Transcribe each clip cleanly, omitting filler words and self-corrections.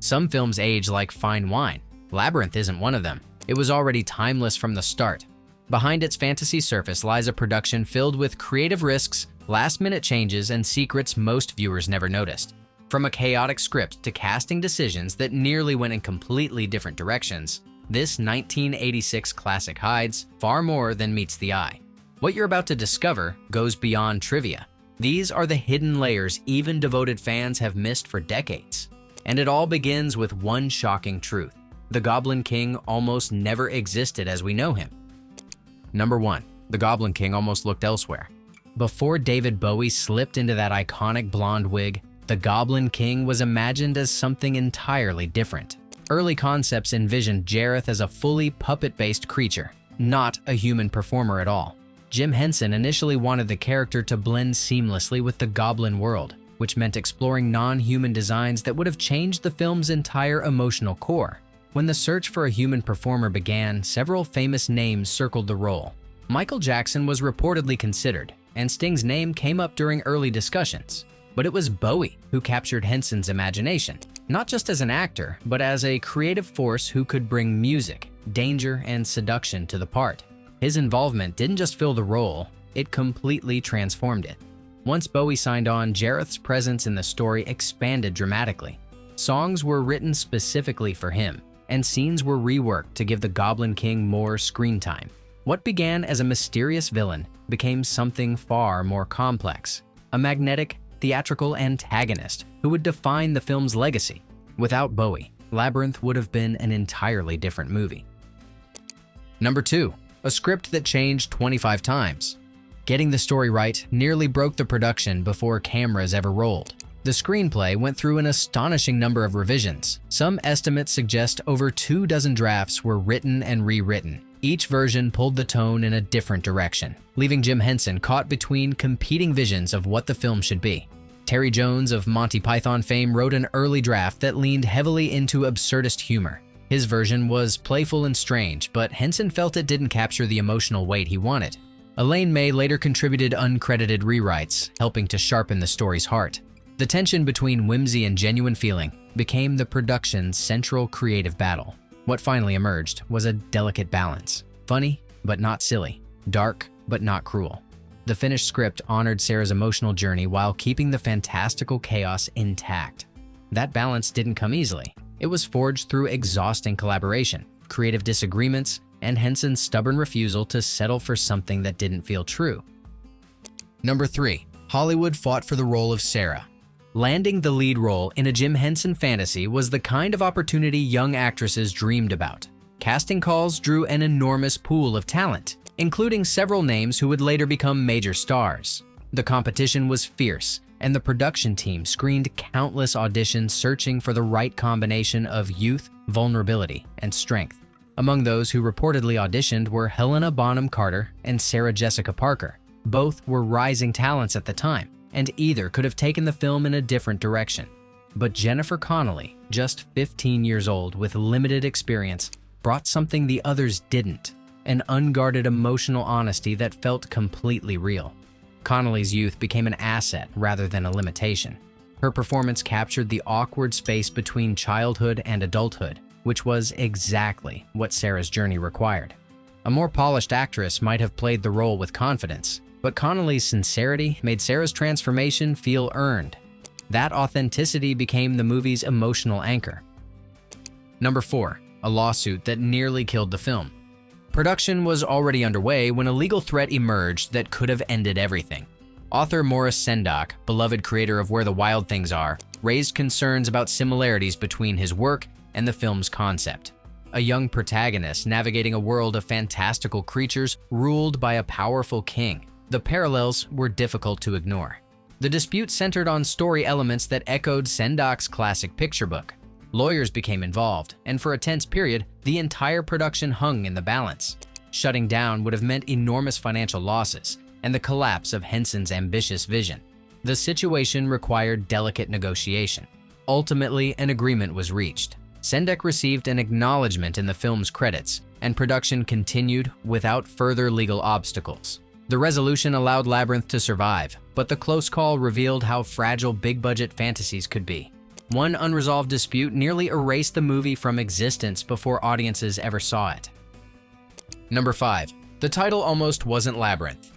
Some films age like fine wine. Labyrinth isn't one of them. It was already timeless from the start. Behind its fantasy surface lies a production filled with creative risks, last-minute changes, and secrets most viewers never noticed. From a chaotic script to casting decisions that nearly went in completely different directions, this 1986 classic hides far more than meets the eye. What you're about to discover goes beyond trivia. These are the hidden layers even devoted fans have missed for decades. And it all begins with one shocking truth. The Goblin King almost never existed as we know him. Number 1. The Goblin King almost looked elsewhere. Before David Bowie slipped into that iconic blonde wig, the Goblin King was imagined as something entirely different. Early concepts envisioned Jareth as a fully puppet-based creature, not a human performer at all. Jim Henson initially wanted the character to blend seamlessly with the Goblin world, which meant exploring non-human designs that would have changed the film's entire emotional core. When the search for a human performer began, several famous names circled the role. Michael Jackson was reportedly considered, and Sting's name came up during early discussions. But it was Bowie who captured Henson's imagination, not just as an actor, but as a creative force who could bring music, danger, and seduction to the part. His involvement didn't just fill the role, it completely transformed it. Once Bowie signed on, Jareth's presence in the story expanded dramatically. Songs were written specifically for him, and scenes were reworked to give the Goblin King more screen time. What began as a mysterious villain became something far more complex, a magnetic, theatrical antagonist who would define the film's legacy. Without Bowie, Labyrinth would have been an entirely different movie. Number 2. A script that changed 25 times. Getting the story right nearly broke the production before cameras ever rolled. The screenplay went through an astonishing number of revisions. Some estimates suggest over 24 drafts were written and rewritten. Each version pulled the tone in a different direction, leaving Jim Henson caught between competing visions of what the film should be. Terry Jones of Monty Python fame wrote an early draft that leaned heavily into absurdist humor. His version was playful and strange, but Henson felt it didn't capture the emotional weight he wanted. Elaine May later contributed uncredited rewrites, helping to sharpen the story's heart. The tension between whimsy and genuine feeling became the production's central creative battle. What finally emerged was a delicate balance. Funny, but not silly. Dark, but not cruel. The finished script honored Sarah's emotional journey while keeping the fantastical chaos intact. That balance didn't come easily. It was forged through exhausting collaboration, creative disagreements, and Henson's stubborn refusal to settle for something that didn't feel true. Number 3. Hollywood fought for the role of Sarah. Landing the lead role in a Jim Henson fantasy was the kind of opportunity young actresses dreamed about. Casting calls drew an enormous pool of talent, including several names who would later become major stars. The competition was fierce, and the production team screened countless auditions searching for the right combination of youth, vulnerability, and strength. Among those who reportedly auditioned were Helena Bonham Carter and Sarah Jessica Parker. Both were rising talents at the time, and either could have taken the film in a different direction. But Jennifer Connelly, just 15 years old with limited experience, brought something the others didn't, an unguarded emotional honesty that felt completely real. Connelly's youth became an asset rather than a limitation. Her performance captured the awkward space between childhood and adulthood, which was exactly what Sarah's journey required. A more polished actress might have played the role with confidence, but Connelly's sincerity made Sarah's transformation feel earned. That authenticity became the movie's emotional anchor. Number 4. A lawsuit that nearly killed the film. Production was already underway when a legal threat emerged that could have ended everything. Author Maurice Sendak, beloved creator of Where the Wild Things Are, raised concerns about similarities between his work and the film's concept. A young protagonist navigating a world of fantastical creatures ruled by a powerful king. The parallels were difficult to ignore. The dispute centered on story elements that echoed Sendak's classic picture book. Lawyers became involved, and for a tense period, the entire production hung in the balance. Shutting down would have meant enormous financial losses and the collapse of Henson's ambitious vision. The situation required delicate negotiation. Ultimately, an agreement was reached. Sendak received an acknowledgement in the film's credits, and production continued without further legal obstacles. The resolution allowed Labyrinth to survive, but the close call revealed how fragile big-budget fantasies could be. One unresolved dispute nearly erased the movie from existence before audiences ever saw it. Number 5. The title almost wasn't Labyrinth.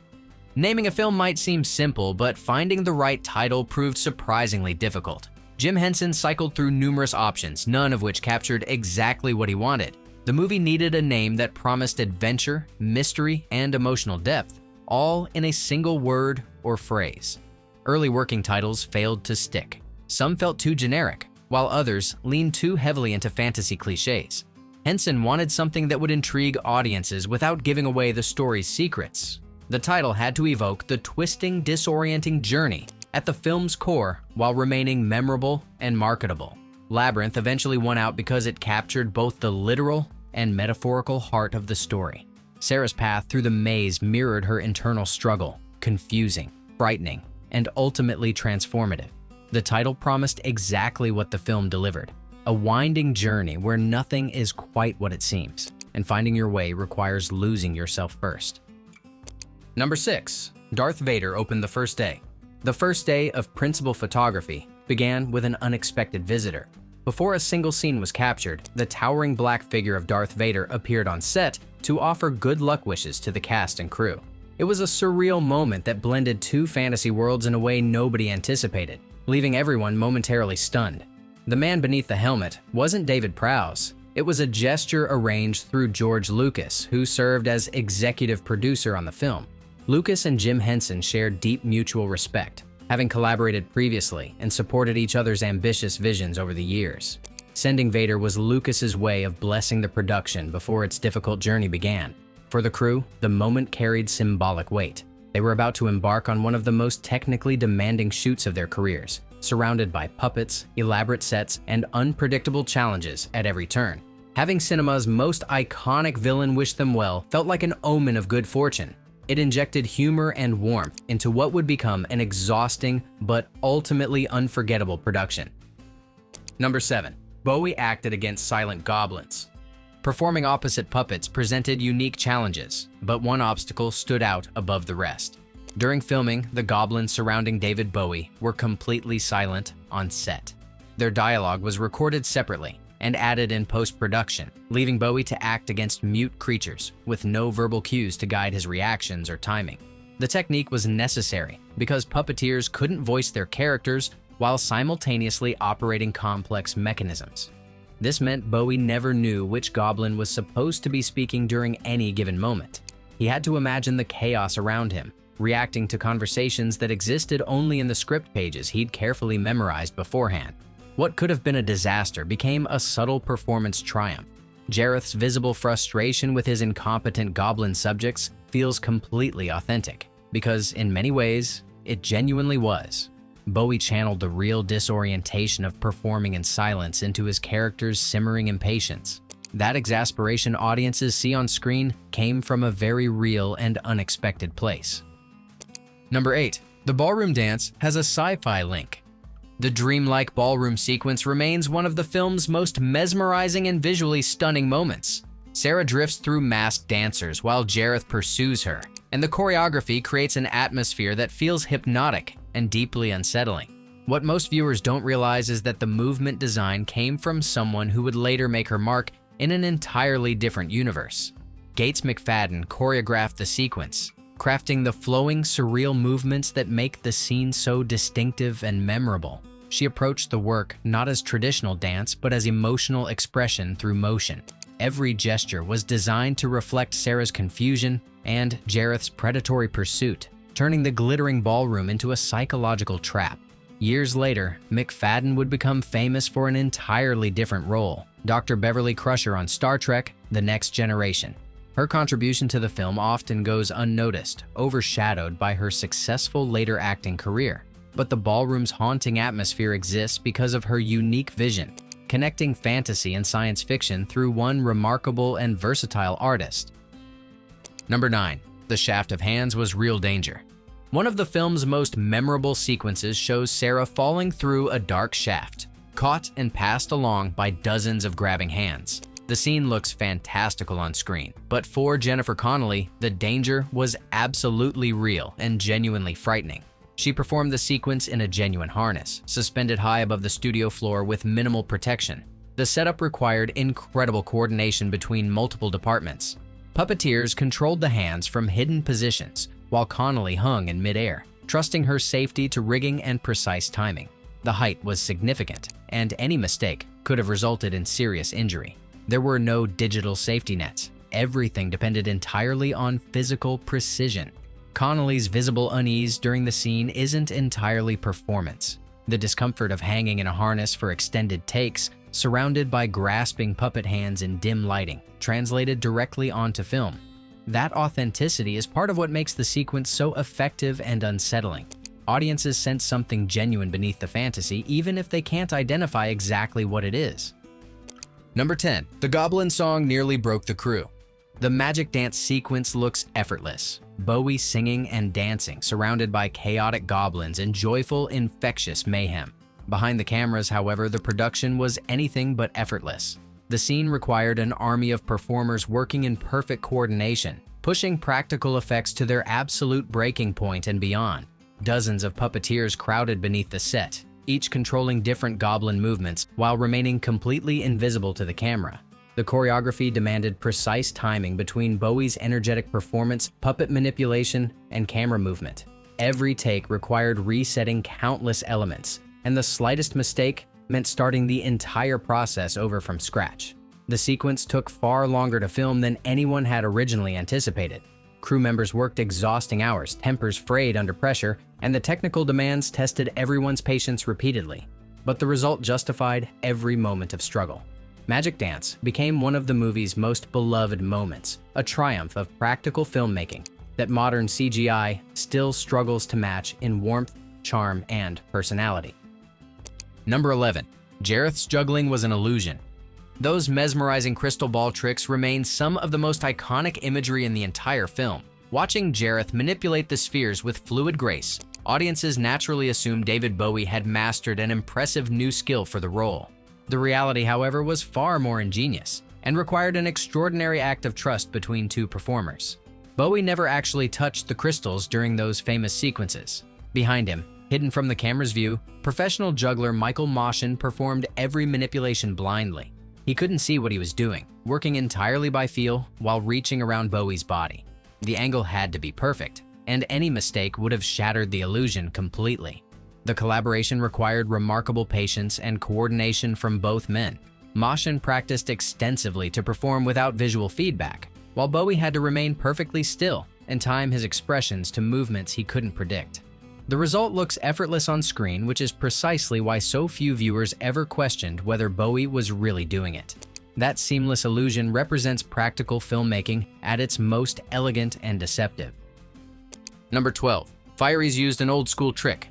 Naming a film might seem simple, but finding the right title proved surprisingly difficult. Jim Henson cycled through numerous options, none of which captured exactly what he wanted. The movie needed a name that promised adventure, mystery, and emotional depth, all in a single word or phrase. Early working titles failed to stick. Some felt too generic, while others leaned too heavily into fantasy cliches. Henson wanted something that would intrigue audiences without giving away the story's secrets. The title had to evoke the twisting, disorienting journey at the film's core while remaining memorable and marketable. Labyrinth eventually won out because it captured both the literal and metaphorical heart of the story. Sarah's path through the maze mirrored her internal struggle, confusing, frightening, and ultimately transformative. The title promised exactly what the film delivered: a winding journey where nothing is quite what it seems, and finding your way requires losing yourself first. Number 6. Darth Vader opened the first day. The first day of principal photography began with an unexpected visitor. Before a single scene was captured, the towering black figure of Darth Vader appeared on set to offer good luck wishes to the cast and crew. It was a surreal moment that blended two fantasy worlds in a way nobody anticipated, leaving everyone momentarily stunned. The man beneath the helmet wasn't David Prowse. It was a gesture arranged through George Lucas, who served as executive producer on the film. Lucas and Jim Henson shared deep mutual respect, having collaborated previously and supported each other's ambitious visions over the years. Sending Vader was Lucas's way of blessing the production before its difficult journey began. For the crew, the moment carried symbolic weight. They were about to embark on one of the most technically demanding shoots of their careers, surrounded by puppets, elaborate sets, and unpredictable challenges at every turn. Having cinema's most iconic villain wish them well felt like an omen of good fortune. It injected humor and warmth into what would become an exhausting but ultimately unforgettable production. Number 7. Bowie acted against silent goblins. Performing opposite puppets presented unique challenges, but one obstacle stood out above the rest. During filming, the goblins surrounding David Bowie were completely silent on set. Their dialogue was recorded separately and added in post-production, leaving Bowie to act against mute creatures with no verbal cues to guide his reactions or timing. The technique was necessary because puppeteers couldn't voice their characters while simultaneously operating complex mechanisms. This meant Bowie never knew which goblin was supposed to be speaking during any given moment. He had to imagine the chaos around him, reacting to conversations that existed only in the script pages he'd carefully memorized beforehand. What could have been a disaster became a subtle performance triumph. Jareth's visible frustration with his incompetent goblin subjects feels completely authentic, because in many ways, it genuinely was. Bowie channeled the real disorientation of performing in silence into his character's simmering impatience. That exasperation audiences see on screen came from a very real and unexpected place. Number 8. The ballroom dance has a sci-fi link. The dreamlike ballroom sequence remains one of the film's most mesmerizing and visually stunning moments. Sarah drifts through masked dancers while Jareth pursues her, and the choreography creates an atmosphere that feels hypnotic and deeply unsettling. What most viewers don't realize is that the movement design came from someone who would later make her mark in an entirely different universe. Gates McFadden choreographed the sequence, crafting the flowing, surreal movements that make the scene so distinctive and memorable. She approached the work not as traditional dance, but as emotional expression through motion. Every gesture was designed to reflect Sarah's confusion and Jareth's predatory pursuit, turning the glittering ballroom into a psychological trap. Years later, McFadden would become famous for an entirely different role, Dr. Beverly Crusher on Star Trek: The Next Generation. Her contribution to the film often goes unnoticed, overshadowed by her successful later acting career. But the ballroom's haunting atmosphere exists because of her unique vision, connecting fantasy and science fiction through one remarkable and versatile artist. Number 9. The Shaft of Hands was real danger. One of the film's most memorable sequences shows Sarah falling through a dark shaft, caught and passed along by dozens of grabbing hands. The scene looks fantastical on screen, but for Jennifer Connelly, the danger was absolutely real and genuinely frightening. She performed the sequence in a genuine harness, suspended high above the studio floor with minimal protection. The setup required incredible coordination between multiple departments. Puppeteers controlled the hands from hidden positions, while Connelly hung in midair, trusting her safety to rigging and precise timing. The height was significant, and any mistake could have resulted in serious injury. There were no digital safety nets. Everything depended entirely on physical precision. Connelly's visible unease during the scene isn't entirely performance. The discomfort of hanging in a harness for extended takes, surrounded by grasping puppet hands in dim lighting, translated directly onto film. That authenticity is part of what makes the sequence so effective and unsettling. Audiences sense something genuine beneath the fantasy, even if they can't identify exactly what it is. Number 10. The Goblin song nearly broke the crew. The magic dance sequence looks effortless. Bowie singing and dancing, surrounded by chaotic goblins and joyful, infectious mayhem. Behind the cameras, however, the production was anything but effortless. The scene required an army of performers working in perfect coordination, pushing practical effects to their absolute breaking point and beyond. Dozens of puppeteers crowded beneath the set, each controlling different goblin movements while remaining completely invisible to the camera. The choreography demanded precise timing between Bowie's energetic performance, puppet manipulation, and camera movement. Every take required resetting countless elements, and the slightest mistake meant starting the entire process over from scratch. The sequence took far longer to film than anyone had originally anticipated. Crew members worked exhausting hours, tempers frayed under pressure, and the technical demands tested everyone's patience repeatedly. But the result justified every moment of struggle. Magic Dance became one of the movie's most beloved moments, a triumph of practical filmmaking that modern CGI still struggles to match in warmth, charm, and personality. Number 11. Jareth's juggling was an illusion. Those mesmerizing crystal ball tricks remain some of the most iconic imagery in the entire film. Watching Jareth manipulate the spheres with fluid grace, audiences naturally assumed David Bowie had mastered an impressive new skill for the role. The reality, however, was far more ingenious and required an extraordinary act of trust between two performers. Bowie never actually touched the crystals during those famous sequences. Behind him, hidden from the camera's view, professional juggler Michael Moshin performed every manipulation blindly. He couldn't see what he was doing, working entirely by feel while reaching around Bowie's body. The angle had to be perfect, and any mistake would have shattered the illusion completely. The collaboration required remarkable patience and coordination from both men. Moshin practiced extensively to perform without visual feedback, while Bowie had to remain perfectly still and time his expressions to movements he couldn't predict. The result looks effortless on screen, which is precisely why so few viewers ever questioned whether Bowie was really doing it. That seamless illusion represents practical filmmaking at its most elegant and deceptive. Number 12. Fieries used an old-school trick.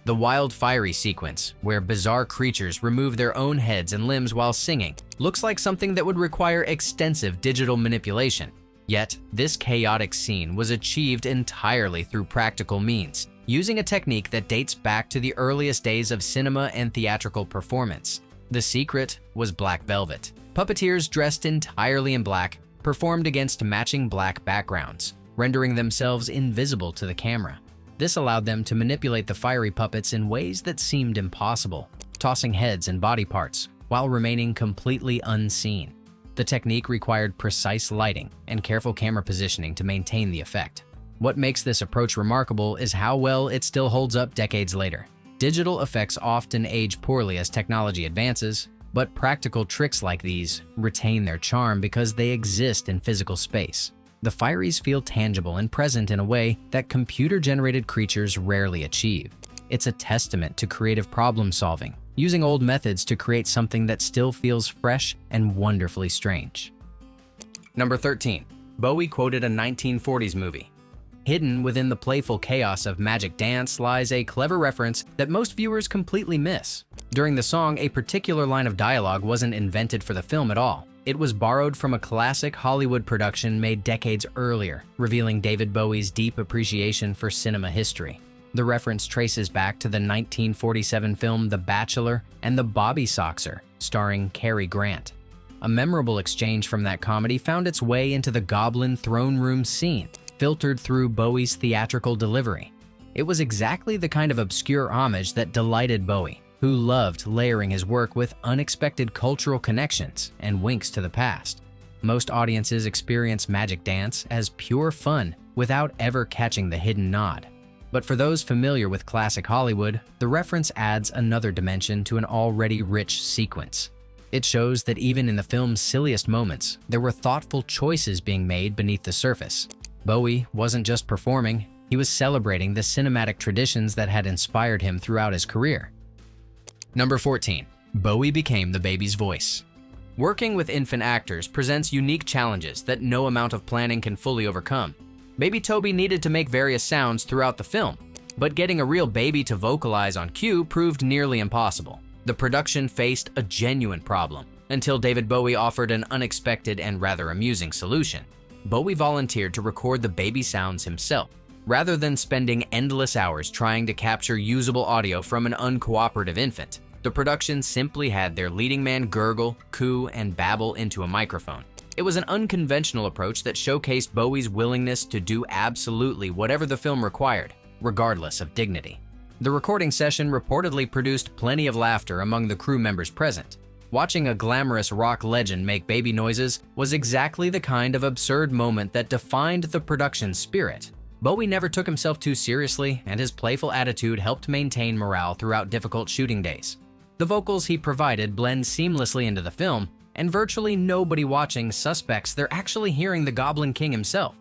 The wild fiery sequence, where bizarre creatures remove their own heads and limbs while singing, looks like something that would require extensive digital manipulation. Yet, this chaotic scene was achieved entirely through practical means, using a technique that dates back to the earliest days of cinema and theatrical performance. The secret was black velvet. Puppeteers dressed entirely in black performed against matching black backgrounds, rendering themselves invisible to the camera. This allowed them to manipulate the fiery puppets in ways that seemed impossible, tossing heads and body parts while remaining completely unseen. The technique required precise lighting and careful camera positioning to maintain the effect. What makes this approach remarkable is how well it still holds up decades later. Digital effects often age poorly as technology advances, but practical tricks like these retain their charm because they exist in physical space. The Fieries feel tangible and present in a way that computer-generated creatures rarely achieve. It's a testament to creative problem-solving, using old methods to create something that still feels fresh and wonderfully strange. Number 13. Bowie quoted a 1940s movie. Hidden within the playful chaos of Magic Dance lies a clever reference that most viewers completely miss. During the song, a particular line of dialogue wasn't invented for the film at all. It was borrowed from a classic Hollywood production made decades earlier, revealing David Bowie's deep appreciation for cinema history. The reference traces back to the 1947 film The Bachelor and the Bobby Soxer, starring Cary Grant. A memorable exchange from that comedy found its way into the Goblin throne room scene, filtered through Bowie's theatrical delivery. It was exactly the kind of obscure homage that delighted Bowie, who loved layering his work with unexpected cultural connections and winks to the past. Most audiences experience Magic Dance as pure fun without ever catching the hidden nod. But for those familiar with classic Hollywood, the reference adds another dimension to an already rich sequence. It shows that even in the film's silliest moments, there were thoughtful choices being made beneath the surface. Bowie wasn't just performing, he was celebrating the cinematic traditions that had inspired him throughout his career. Number 14. Bowie became the baby's voice. Working with infant actors presents unique challenges that no amount of planning can fully overcome. Baby Toby needed to make various sounds throughout the film, but getting a real baby to vocalize on cue proved nearly impossible. The production faced a genuine problem until David Bowie offered an unexpected and rather amusing solution. Bowie volunteered to record the baby sounds himself, rather than spending endless hours trying to capture usable audio from an uncooperative infant. The production simply had their leading man gurgle, coo, and babble into a microphone. It was an unconventional approach that showcased Bowie's willingness to do absolutely whatever the film required, regardless of dignity. The recording session reportedly produced plenty of laughter among the crew members present. Watching a glamorous rock legend make baby noises was exactly the kind of absurd moment that defined the production spirit. Bowie never took himself too seriously, and his playful attitude helped maintain morale throughout difficult shooting days. The vocals he provided blend seamlessly into the film, and virtually nobody watching suspects they're actually hearing the Goblin King himself.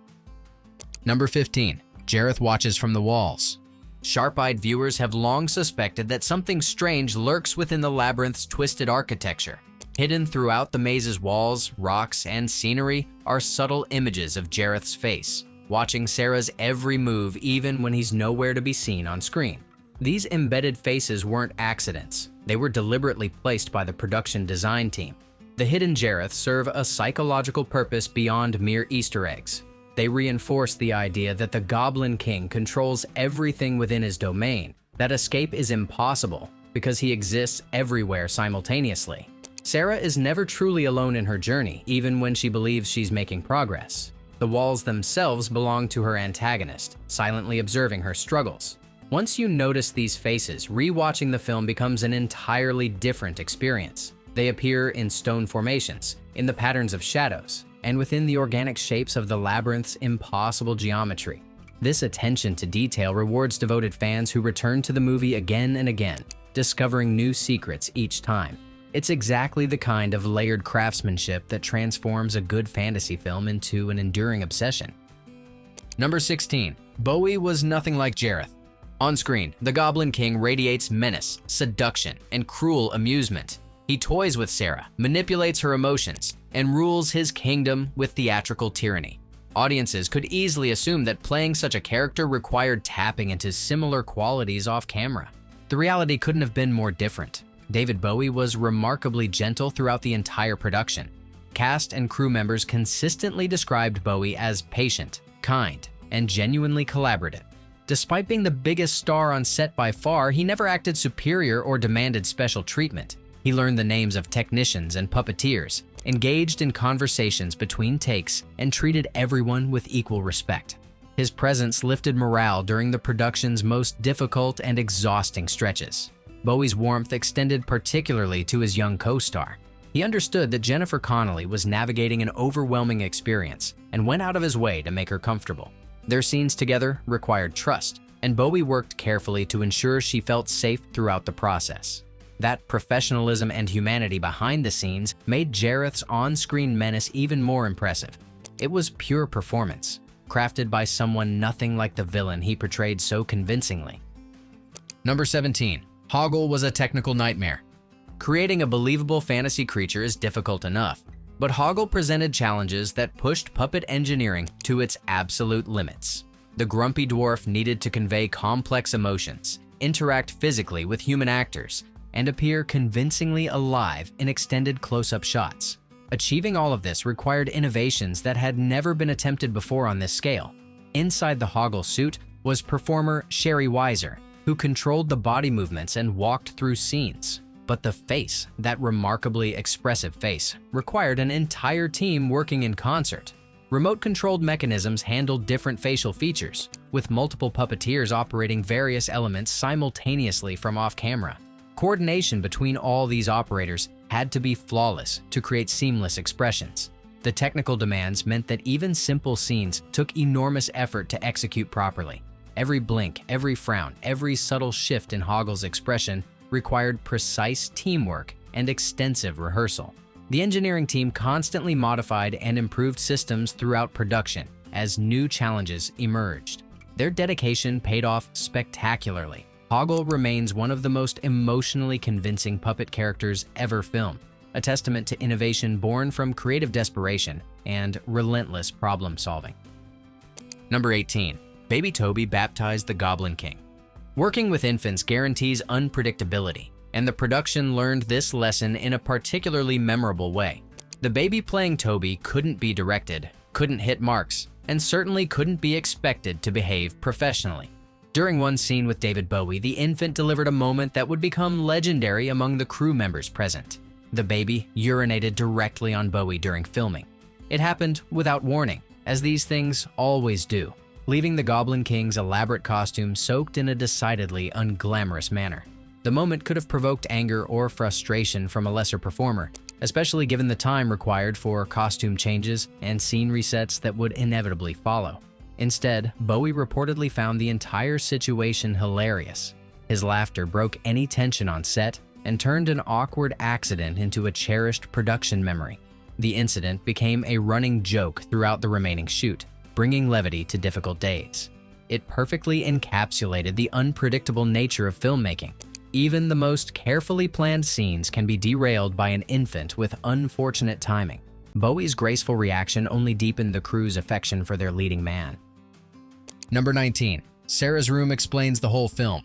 Number 15. Jareth watches from the walls. Sharp-eyed viewers have long suspected that something strange lurks within the Labyrinth's twisted architecture. Hidden throughout the maze's walls, rocks, and scenery are subtle images of Jareth's face, watching Sarah's every move even when he's nowhere to be seen on screen. These embedded faces weren't accidents. They were deliberately placed by the production design team. The hidden Jareth serve a psychological purpose beyond mere Easter eggs. They reinforce the idea that the Goblin King controls everything within his domain, that escape is impossible because he exists everywhere simultaneously. Sarah is never truly alone in her journey, even when she believes she's making progress. The walls themselves belong to her antagonist, silently observing her struggles. Once you notice these faces, rewatching the film becomes an entirely different experience. They appear in stone formations, in the patterns of shadows, and within the organic shapes of the labyrinth's impossible geometry. This attention to detail rewards devoted fans who return to the movie again and again, discovering new secrets each time. It's exactly the kind of layered craftsmanship that transforms a good fantasy film into an enduring obsession. Number 16. Bowie was nothing like Jareth. On screen, the Goblin King radiates menace, seduction, and cruel amusement. He toys with Sarah, manipulates her emotions, and rules his kingdom with theatrical tyranny. Audiences could easily assume that playing such a character required tapping into similar qualities off camera. The reality couldn't have been more different. David Bowie was remarkably gentle throughout the entire production. Cast and crew members consistently described Bowie as patient, kind, and genuinely collaborative. Despite being the biggest star on set by far, he never acted superior or demanded special treatment. He learned the names of technicians and puppeteers, engaged in conversations between takes, and treated everyone with equal respect. His presence lifted morale during the production's most difficult and exhausting stretches. Bowie's warmth extended particularly to his young co-star. He understood that Jennifer Connelly was navigating an overwhelming experience and went out of his way to make her comfortable. Their scenes together required trust, and Bowie worked carefully to ensure she felt safe throughout the process. That professionalism and humanity behind the scenes made Jareth's on-screen menace even more impressive. It was pure performance, crafted by someone nothing like the villain he portrayed so convincingly. Number 17. Hoggle was a technical nightmare. Creating a believable fantasy creature is difficult enough, but Hoggle presented challenges that pushed puppet engineering to its absolute limits. The grumpy dwarf needed to convey complex emotions, interact physically with human actors, and appear convincingly alive in extended close-up shots. Achieving all of this required innovations that had never been attempted before on this scale. Inside the Hoggle suit was performer Sherry Weiser, who controlled the body movements and walked through scenes. But the face, that remarkably expressive face, required an entire team working in concert. Remote-controlled mechanisms handled different facial features, with multiple puppeteers operating various elements simultaneously from off-camera. Coordination between all these operators had to be flawless to create seamless expressions. The technical demands meant that even simple scenes took enormous effort to execute properly. Every blink, every frown, every subtle shift in Hoggle's expression required precise teamwork and extensive rehearsal. The engineering team constantly modified and improved systems throughout production as new challenges emerged. Their dedication paid off spectacularly. Hoggle remains one of the most emotionally convincing puppet characters ever filmed, a testament to innovation born from creative desperation and relentless problem-solving. Number 18. Baby Toby baptized the Goblin King. Working with infants guarantees unpredictability, and the production learned this lesson in a particularly memorable way. The baby playing Toby couldn't be directed, couldn't hit marks, and certainly couldn't be expected to behave professionally. During one scene with David Bowie, the infant delivered a moment that would become legendary among the crew members present. The baby urinated directly on Bowie during filming. It happened without warning, as these things always do, leaving the Goblin King's elaborate costume soaked in a decidedly unglamorous manner. The moment could have provoked anger or frustration from a lesser performer, especially given the time required for costume changes and scene resets that would inevitably follow. Instead, Bowie reportedly found the entire situation hilarious. His laughter broke any tension on set and turned an awkward accident into a cherished production memory. The incident became a running joke throughout the remaining shoot, bringing levity to difficult days. It perfectly encapsulated the unpredictable nature of filmmaking. Even the most carefully planned scenes can be derailed by an infant with unfortunate timing. Bowie's graceful reaction only deepened the crew's affection for their leading man. Number 19. Sarah's room explains the whole film.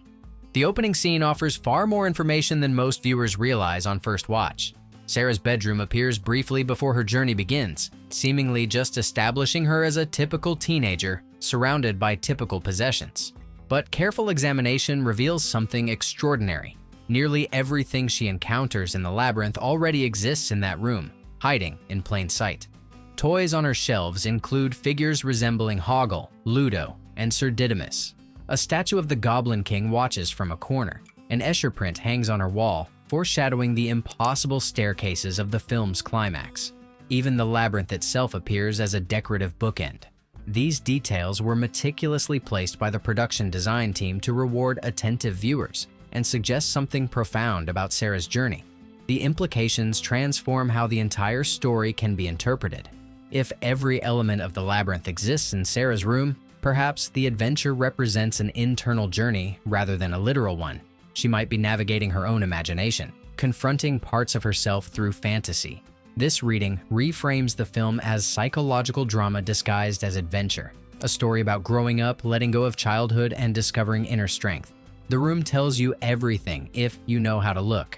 The opening scene offers far more information than most viewers realize on first watch. Sarah's bedroom appears briefly before her journey begins, seemingly just establishing her as a typical teenager, surrounded by typical possessions. But careful examination reveals something extraordinary. Nearly everything she encounters in the labyrinth already exists in that room, hiding in plain sight. Toys on her shelves include figures resembling Hoggle, Ludo, and Sir Didymus. A statue of the Goblin King watches from a corner. An Escher print hangs on her wall, foreshadowing the impossible staircases of the film's climax. Even the labyrinth itself appears as a decorative bookend. These details were meticulously placed by the production design team to reward attentive viewers and suggest something profound about Sarah's journey. The implications transform how the entire story can be interpreted. If every element of the labyrinth exists in Sarah's room, perhaps the adventure represents an internal journey rather than a literal one. She might be navigating her own imagination, confronting parts of herself through fantasy. This reading reframes the film as psychological drama disguised as adventure, a story about growing up, letting go of childhood, and discovering inner strength. The room tells you everything if you know how to look.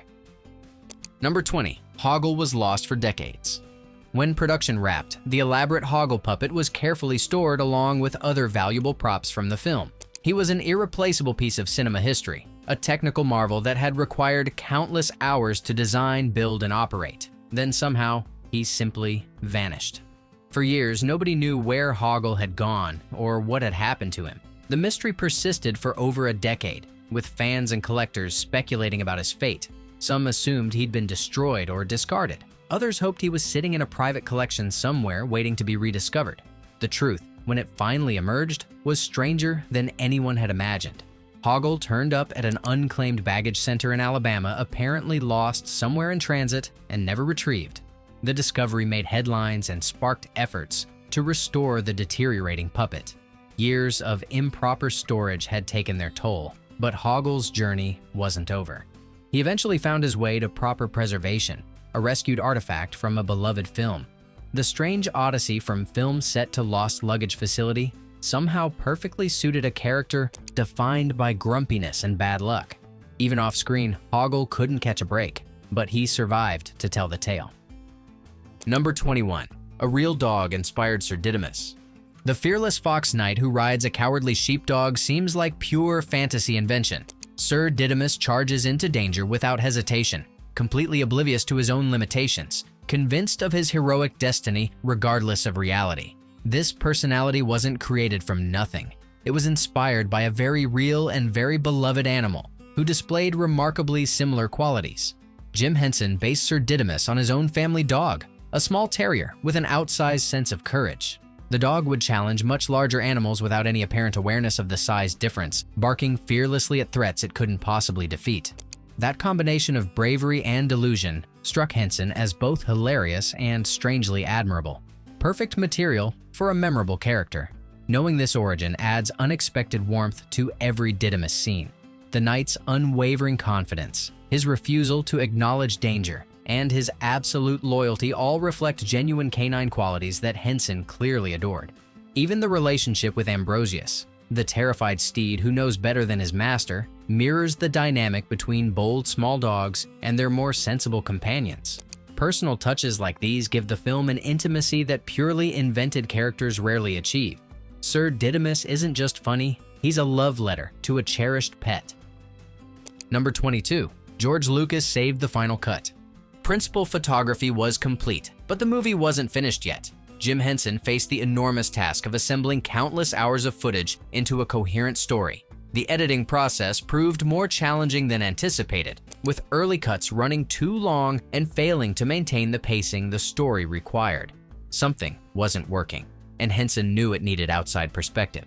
Number 20. Hoggle was lost for decades. When production wrapped, the elaborate Hoggle puppet was carefully stored along with other valuable props from the film. He was an irreplaceable piece of cinema history, a technical marvel that had required countless hours to design, build, and operate. Then somehow, he simply vanished. For years, nobody knew where Hoggle had gone or what had happened to him. The mystery persisted for over a decade, with fans and collectors speculating about his fate. Some assumed he'd been destroyed or discarded. Others hoped he was sitting in a private collection somewhere waiting to be rediscovered. The truth, when it finally emerged, was stranger than anyone had imagined. Hoggle turned up at an unclaimed baggage center in Alabama, apparently lost somewhere in transit and never retrieved. The discovery made headlines and sparked efforts to restore the deteriorating puppet. Years of improper storage had taken their toll, but Hoggle's journey wasn't over. He eventually found his way to proper preservation, a rescued artifact from a beloved film. The strange odyssey from film set to lost luggage facility somehow perfectly suited a character defined by grumpiness and bad luck. Even off-screen, Hoggle couldn't catch a break, but he survived to tell the tale. Number 21. A real dog inspired Sir Didymus. The fearless fox knight who rides a cowardly sheepdog seems like pure fantasy invention. Sir Didymus charges into danger without hesitation, completely oblivious to his own limitations, convinced of his heroic destiny regardless of reality. This personality wasn't created from nothing. It was inspired by a very real and very beloved animal who displayed remarkably similar qualities. Jim Henson based Sir Didymus on his own family dog, a small terrier with an outsized sense of courage. The dog would challenge much larger animals without any apparent awareness of the size difference, barking fearlessly at threats it couldn't possibly defeat. That combination of bravery and delusion struck Henson as both hilarious and strangely admirable. Perfect material for a memorable character. Knowing this origin adds unexpected warmth to every Didymus scene. The knight's unwavering confidence, his refusal to acknowledge danger, and his absolute loyalty all reflect genuine canine qualities that Henson clearly adored. Even the relationship with Ambrosius, the terrified steed who knows better than his master, mirrors the dynamic between bold small dogs and their more sensible companions. Personal touches like these give the film an intimacy that purely invented characters rarely achieve. Sir Didymus isn't just funny, he's a love letter to a cherished pet. Number 22. George Lucas saved the final cut. Principal photography was complete, but the movie wasn't finished yet. Jim Henson faced the enormous task of assembling countless hours of footage into a coherent story. The editing process proved more challenging than anticipated, with early cuts running too long and failing to maintain the pacing the story required. Something wasn't working, and Henson knew it needed outside perspective.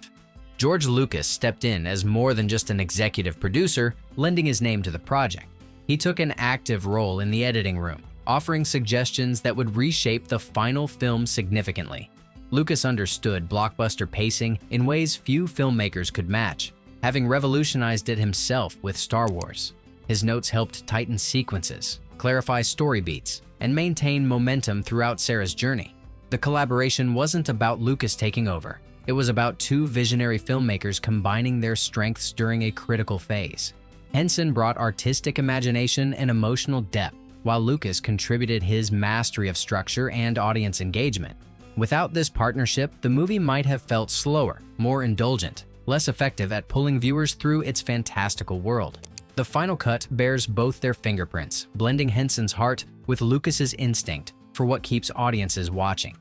George Lucas stepped in as more than just an executive producer, lending his name to the project. He took an active role in the editing room, offering suggestions that would reshape the final film significantly. Lucas understood blockbuster pacing in ways few filmmakers could match, having revolutionized it himself with Star Wars. His notes helped tighten sequences, clarify story beats, and maintain momentum throughout Sarah's journey. The collaboration wasn't about Lucas taking over. It was about two visionary filmmakers combining their strengths during a critical phase. Henson brought artistic imagination and emotional depth, while Lucas contributed his mastery of structure and audience engagement. Without this partnership, the movie might have felt slower, more indulgent, less effective at pulling viewers through its fantastical world. The final cut bears both their fingerprints, blending Henson's heart with Lucas's instinct for what keeps audiences watching.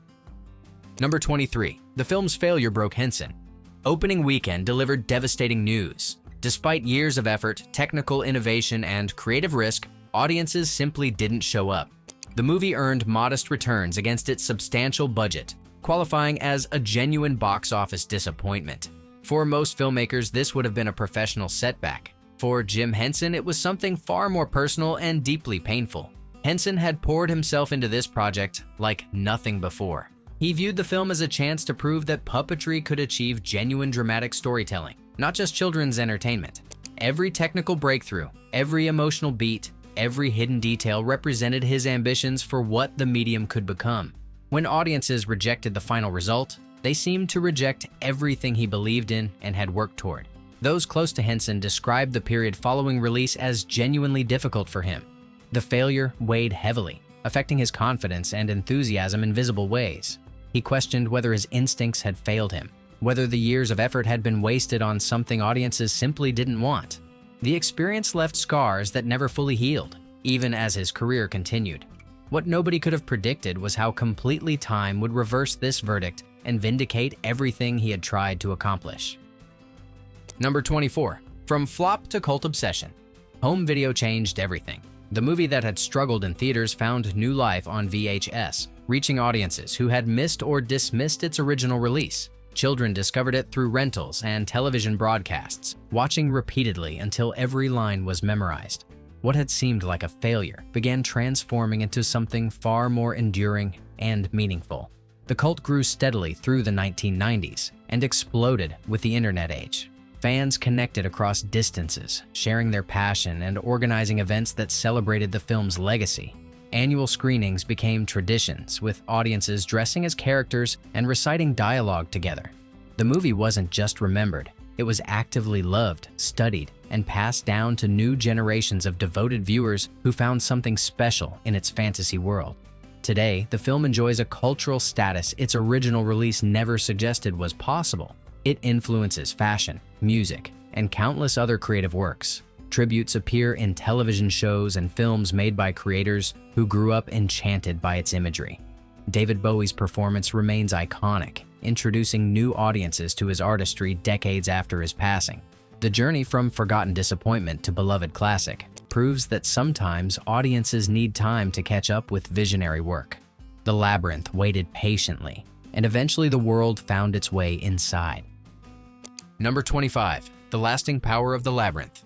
Number 23. The film's failure broke Henson. Opening weekend delivered devastating news. Despite years of effort, technical innovation, and creative risk, audiences simply didn't show up. The movie earned modest returns against its substantial budget, qualifying as a genuine box office disappointment. For most filmmakers, this would have been a professional setback. For Jim Henson, it was something far more personal and deeply painful. Henson had poured himself into this project like nothing before. He viewed the film as a chance to prove that puppetry could achieve genuine dramatic storytelling, not just children's entertainment. Every technical breakthrough, every emotional beat, every hidden detail represented his ambitions for what the medium could become. When audiences rejected the final result, they seemed to reject everything he believed in and had worked toward. Those close to Henson described the period following release as genuinely difficult for him. The failure weighed heavily, affecting his confidence and enthusiasm in visible ways. He questioned whether his instincts had failed him, whether the years of effort had been wasted on something audiences simply didn't want. The experience left scars that never fully healed, even as his career continued. What nobody could have predicted was how completely time would reverse this verdict and vindicate everything he had tried to accomplish. Number 24. From flop to cult obsession. Home video changed everything. The movie that had struggled in theaters found new life on VHS, reaching audiences who had missed or dismissed its original release. Children discovered it through rentals and television broadcasts, watching repeatedly until every line was memorized. What had seemed like a failure began transforming into something far more enduring and meaningful. The cult grew steadily through the 1990s and exploded with the internet age. Fans connected across distances, sharing their passion and organizing events that celebrated the film's legacy. Annual screenings became traditions, with audiences dressing as characters and reciting dialogue together. The movie wasn't just remembered, it was actively loved, studied, and passed down to new generations of devoted viewers who found something special in its fantasy world. Today, the film enjoys a cultural status its original release never suggested was possible. It influences fashion, music, and countless other creative works. Tributes appear in television shows and films made by creators who grew up enchanted by its imagery. David Bowie's performance remains iconic, introducing new audiences to his artistry decades after his passing. The journey from forgotten disappointment to beloved classic proves that sometimes audiences need time to catch up with visionary work. The Labyrinth waited patiently, and eventually the world found its way inside. Number 25. The Lasting Power of the Labyrinth.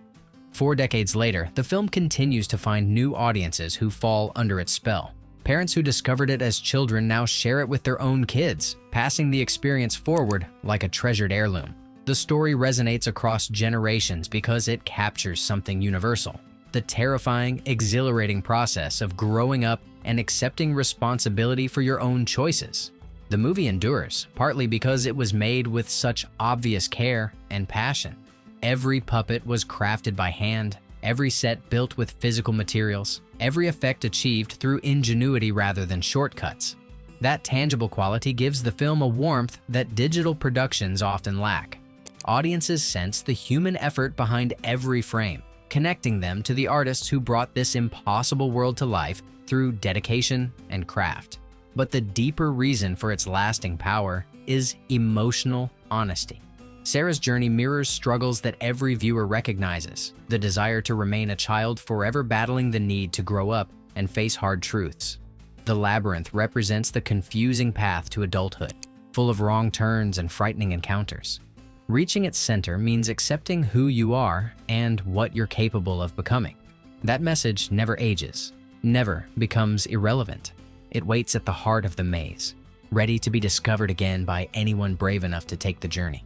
4 decades later, the film continues to find new audiences who fall under its spell. Parents who discovered it as children now share it with their own kids, passing the experience forward like a treasured heirloom. The story resonates across generations because it captures something universal: the terrifying, exhilarating process of growing up and accepting responsibility for your own choices. The movie endures, partly because it was made with such obvious care and passion. Every puppet was crafted by hand, every set built with physical materials, every effect achieved through ingenuity rather than shortcuts. That tangible quality gives the film a warmth that digital productions often lack. Audiences sense the human effort behind every frame, connecting them to the artists who brought this impossible world to life through dedication and craft. But the deeper reason for its lasting power is emotional honesty. Sarah's journey mirrors struggles that every viewer recognizes: the desire to remain a child forever battling the need to grow up and face hard truths. The Labyrinth represents the confusing path to adulthood, full of wrong turns and frightening encounters. Reaching its center means accepting who you are and what you're capable of becoming. That message never ages, never becomes irrelevant. It waits at the heart of the maze, ready to be discovered again by anyone brave enough to take the journey.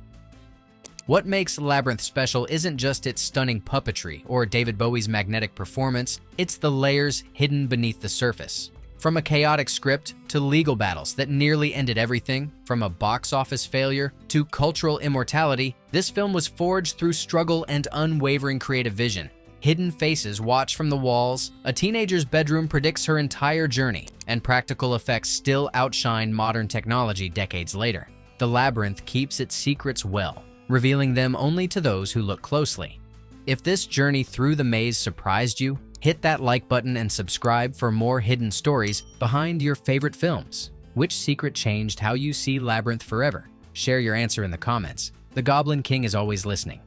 What makes Labyrinth special isn't just its stunning puppetry or David Bowie's magnetic performance, it's the layers hidden beneath the surface. From a chaotic script to legal battles that nearly ended everything, from a box office failure to cultural immortality, this film was forged through struggle and unwavering creative vision. Hidden faces watch from the walls, a teenager's bedroom predicts her entire journey, and practical effects still outshine modern technology decades later. The Labyrinth keeps its secrets well, revealing them only to those who look closely. If this journey through the maze surprised you, hit that like button and subscribe for more hidden stories behind your favorite films. Which secret changed how you see Labyrinth forever? Share your answer in the comments. The Goblin King is always listening.